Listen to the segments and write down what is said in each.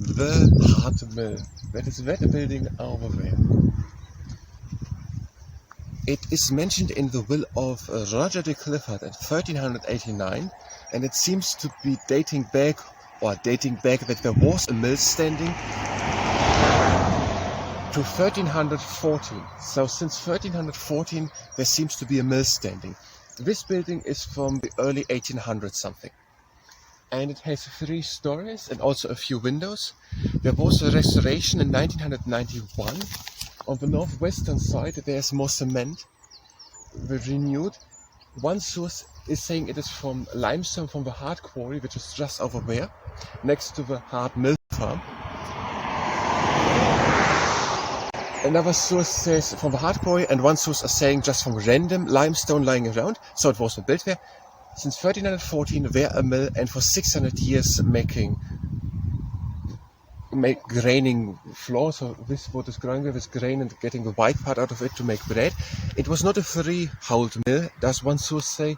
the Hart Mill. That is that building over there. It is mentioned in the will of Roger de Clifford in 1389, and it seems to be dating back that there was a mill standing to 1314. So since 1314 there seems to be a mill standing. This building is from the early 1800s something. And it has 3 stories and also a few windows. There was a restoration in 1991. On the northwestern side there's more cement, renewed. One source is saying it is from limestone from the Hart quarry, which is just over there, next to the Hart Mill farm. Another source says from the Hart quarry, and one source is saying just from random limestone lying around, so it wasn't built there. Since 1314 there a mill, and for 600 years graining flour, so this what is growing with grain and getting the white part out of it to make bread. It was not a freehold mill, does one source say,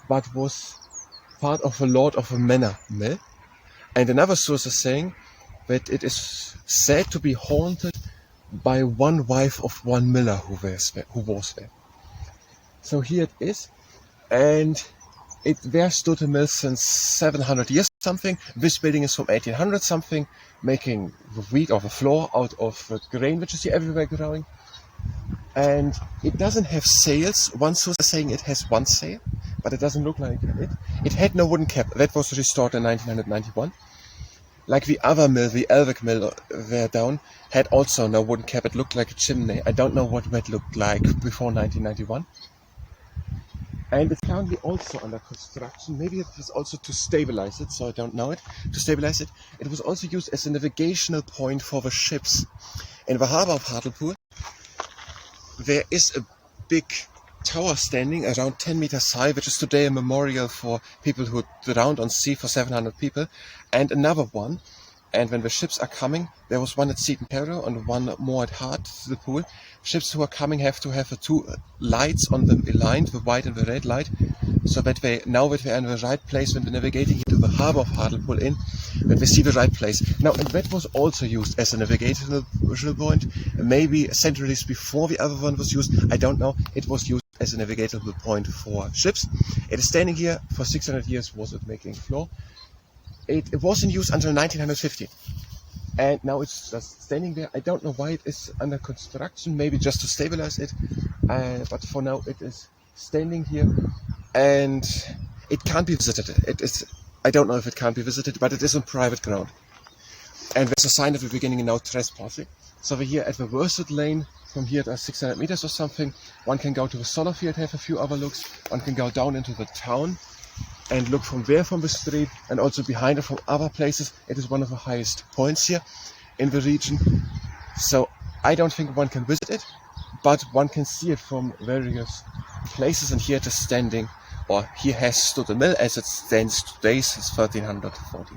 but was part of a lord of a manor mill. And another source is saying that it is said to be haunted by one wife of one miller who was there. So here it is, and there stood a mill since 700 years something. This building is from 1800 something, making the wheat or the flour out of the grain which you see everywhere growing. And it doesn't have sails. One source is saying it has one sail, but it doesn't look like it. It had no wooden cap. That was restored in 1991. Like the other mill, the IFYCKAIH mill there down, had also no wooden cap. It looked like a chimney. I don't know what that looked like before 1991. And it's currently also under construction. Maybe it was also to stabilize it, so I don't know it. To stabilize it. It was also used as a navigational point for the ships. In the harbor of Hartlepool, there is a big tower standing around 10 meters high, which is today a memorial for people who drowned on sea, for 700 people, and another one. And when the ships are coming, there was one at Seaton Perro and one more at Hartlepool. Ships who are coming have to have 2 lights on them aligned, the white and the red light, so that now that they are in the right place when they're navigating into the harbor of Hartlepool that they see the right place. Now, and that was also used as a navigational point. Maybe centuries before the other one was used, I don't know. It was used as a navigational point for ships. It is standing here for 600 years, was it making floor. It was in use until 1950, and now it's just standing there. I don't know why it is under construction, maybe just to stabilize it, but for now it is standing here, and it can't be visited. I don't know if it can't be visited, but it is on private ground. And there's a sign at the beginning, no trespassing. So we're here at the Worsted Lane. From here it is 600 meters or something. One can go to the solar field, have a few other looks. One can go down into the town and look from there from the street, and also behind it from other places. It is one of the highest points here in the region. So I don't think one can visit it, but one can see it from various places. And here it is standing, or here has stood a mill as it stands today since 1340.